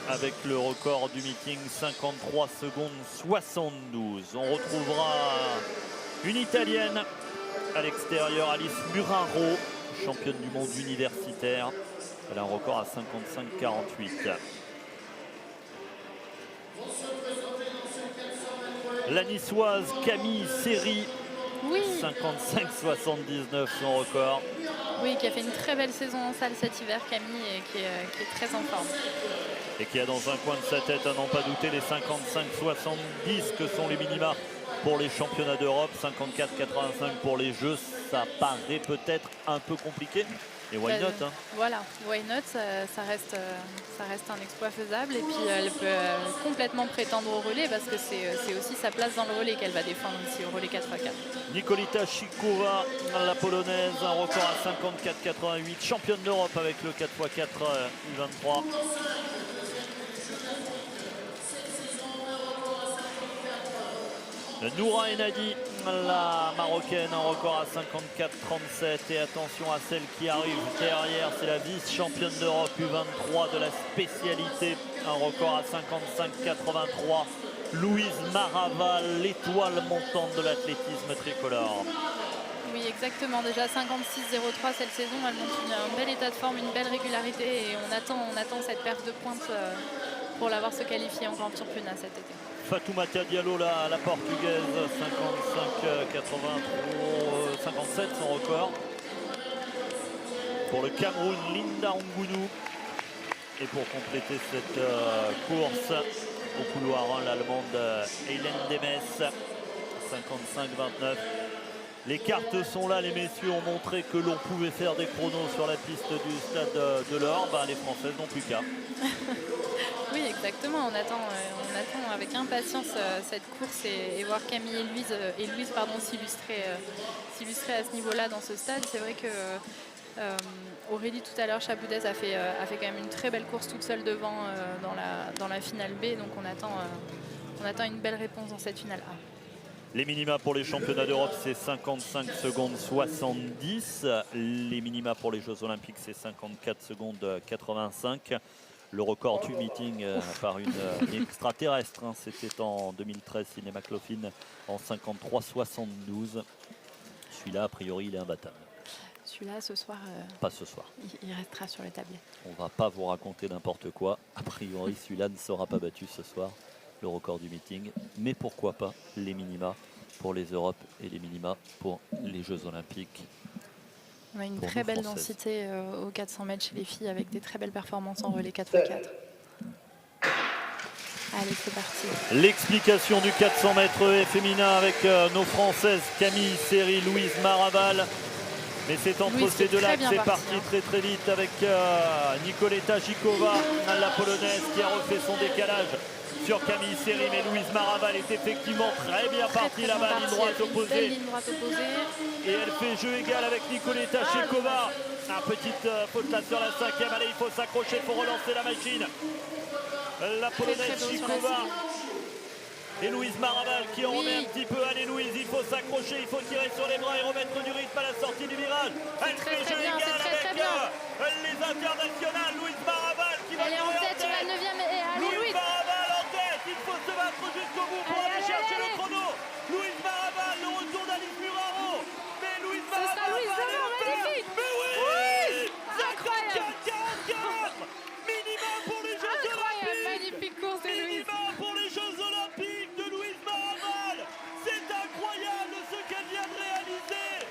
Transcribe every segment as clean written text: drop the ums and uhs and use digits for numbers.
avec le record du meeting, 53 secondes 72. On retrouvera une Italienne à l'extérieur, Alice Muraro, championne du monde universitaire. Elle a un record à 55,48. La niçoise Camille Seri, oui. 55,79 son record. Oui, qui a fait une très belle saison en salle cet hiver, Camille, et qui est très en forme. Et qui a dans un coin de sa tête, à n'en pas douter, les 55,70 que sont les minima pour les championnats d'Europe. 54,85 pour les Jeux, ça paraît peut-être un peu compliqué. Et why not, hein. Voilà, why not, ça reste un exploit faisable. Et puis elle peut complètement prétendre au relais parce que c'est aussi sa place dans le relais qu'elle va défendre ici au relais 4x4. Nikolita Shikova, la polonaise, un record à 54,88, championne d'Europe avec le 4x4 U23. Noura Enadi, la marocaine, un record à 54,37. Et attention à celle qui arrive derrière, c'est la vice-championne d'Europe U23 de la spécialité, un record à 55,83. Louise Maraval, l'étoile montante de l'athlétisme tricolore. Oui, exactement. Déjà 56,03 cette saison. Elle montre un bel état de forme, une belle régularité. Et on attend cette perte de pointe pour l'avoir se qualifier en Grand Championnat cet été. Fatoumata Diallo, la portugaise, 57 son record. Pour le Cameroun, Linda Ngounou. Et pour compléter cette course au couloir 1, l'Allemande Hélène Demes, 55,29. Les cartes sont là, les messieurs ont montré que l'on pouvait faire des chronos sur la piste du stade de l'Or. Les Françaises n'ont plus qu'à. Oui, exactement. On attend avec impatience cette course et voir Camille et Louise s'illustrer à ce niveau-là dans ce stade. C'est vrai que Aurélie tout à l'heure, Chaboudès a fait quand même une très belle course toute seule devant dans la finale B. Donc on attend une belle réponse dans cette finale A. Les minima pour les championnats d'Europe, c'est 55 secondes 70. Les minima pour les Jeux Olympiques, c'est 54 secondes 85. Le record du meeting par une extraterrestre, hein, c'était en 2013, Sidney McLaughlin en 53,72. Celui-là, a priori, il est imbattable. Celui-là, ce soir, pas ce soir. Il restera sur le tablé. On ne va pas vous raconter n'importe quoi. A priori, celui-là ne sera pas battu ce soir, le record du meeting. Mais pourquoi pas les minima pour les Europes et les minima pour les Jeux Olympiques. On a une très belle densité aux 400 mètres chez les filles avec des très belles performances en relais 4x4. Allez, c'est parti. L'explication du 400 mètres féminin avec nos Françaises Camille Seri, Louise Maraval. Mais c'est entre ces deux-là que c'est parti très vite avec Nikoleta Shikova, la polonaise qui a refait son décalage sur Camille Seri. Mais Louise Maraval est effectivement très bien partie là-bas, ligne droite opposée. Et elle fait jeu égal avec Nikoleta Shikova. Petite faute là sur la 5e. Allez, il faut s'accrocher, il faut relancer la machine. La polonaise Shikova. Et Louise Maraval qui en remet un petit peu. Allez Louise, il faut s'accrocher, il faut tirer sur les bras et remettre du rythme à la sortie du virage. Elle fait jeu égal avec les internationales. Louise Maraval qui va Louise Maraval en tête, il faut se battre jusqu'au bout pour aller chercher le chrono. Louise Maraval, le retour d'Alice Muraro. Mais Louise Maraval va aller le faire. Mais oui, 54-44. Minimum pour les Jeux Olympiques. Magnifique course de Louise. Minimum pour les Jeux Olympiques de Louise Maraval. C'est incroyable ce qu'elle vient de réaliser.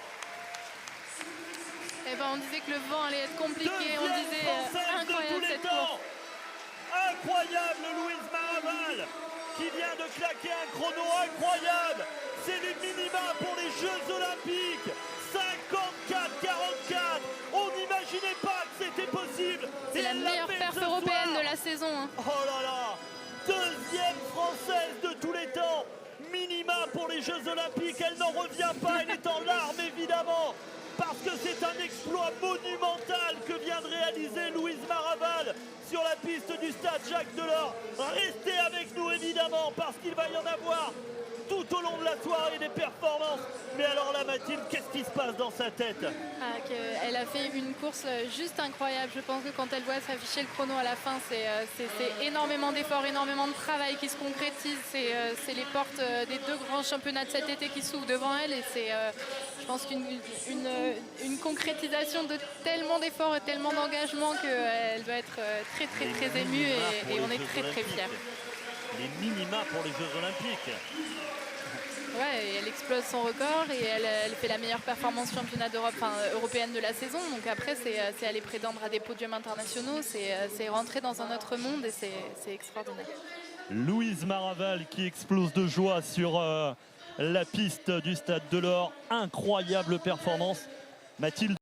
Eh ben, on disait que le vent allait être compliqué. On disait incroyable cette course. Incroyable Louise Maraval qui vient de claquer un chrono incroyable. C'est les minima pour les Jeux Olympiques. 54-44. On n'imaginait pas que c'était possible. C'est la meilleure perf européenne de la saison. Hein. Oh là là. Deuxième française de tous les temps. Minima pour les Jeux Olympiques. Elle n'en revient pas. Elle est en larmes évidemment. Parce que c'est un exploit monumental que vient de réaliser Louise Maraval sur la piste du stade Jacques Delors. Restez avec nous évidemment parce qu'il va y en avoir tout tout au long de la soirée des performances. Mais alors là, Mathilde, qu'est-ce qui se passe dans sa tête? Elle a fait une course juste incroyable. Je pense que quand elle voit s'afficher le chrono à la fin, c'est énormément d'efforts, énormément de travail qui se concrétise. C'est les portes des 2 grands championnats de cet été qui s'ouvrent devant elle. Et c'est, je pense, une concrétisation de tellement d'efforts et tellement d'engagement qu'elle doit être très, très, très émue. Et on est très, très fiers. Les minima pour les Jeux Olympiques. Ouais, et elle explose son record et elle fait la meilleure performance championnat d'Europe, européenne de la saison. Donc après, c'est aller prétendre à des podiums internationaux, c'est rentrer dans un autre monde et c'est extraordinaire. Louise Maraval qui explose de joie sur la piste du Stade Delors. Incroyable performance. Mathilde.